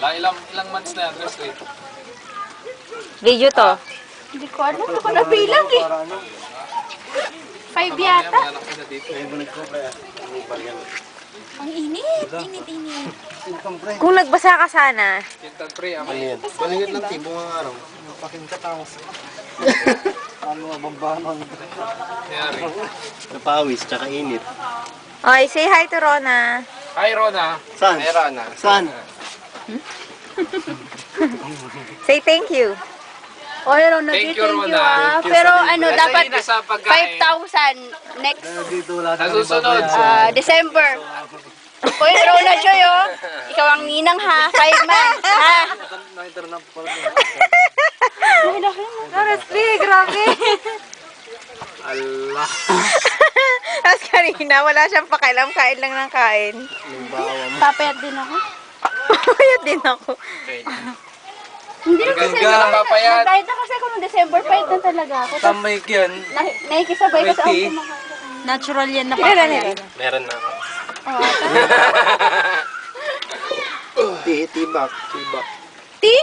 Ilang months na yan, Resli? Video to. Hindi ko alam. Ako nabilang eh. 5 yata. Ang init. Init. Kung nagbasa ka sana. Quintal pre, Ano yan? Balingit lang tibo ng araw. Pakin ka tao. Ano nga bambahan? nangyari. Napawis, tsaka init. Okay, say hi to Rona. Hi, Rona. Saan? Hi, Rona. Saan? Say thank you. O, Rona, Thank thank you, you Rona. ah. Pero ano, Nasa dapat ina sa pagkain. 5,000 next Dito wala Sa susunod. December. Hoy, Rona Joy, oh. Ikaw ang ninang ha. 5 months, ha? Honestly, grabe. Allah. Tapos kanina, wala siyang pakialam. Kain lang ng kain. Papayat din ako. Payat din ako. Hindi na kasi Ganda, papayat. Kahit na kasi ako noong December, payat na talaga ako. Tapos Tamay yan. nakikisabay kasi ako Wait, kumakain. Natural yan na papayat. Meron na ako. Oh, Tibak. Tibak. Ti?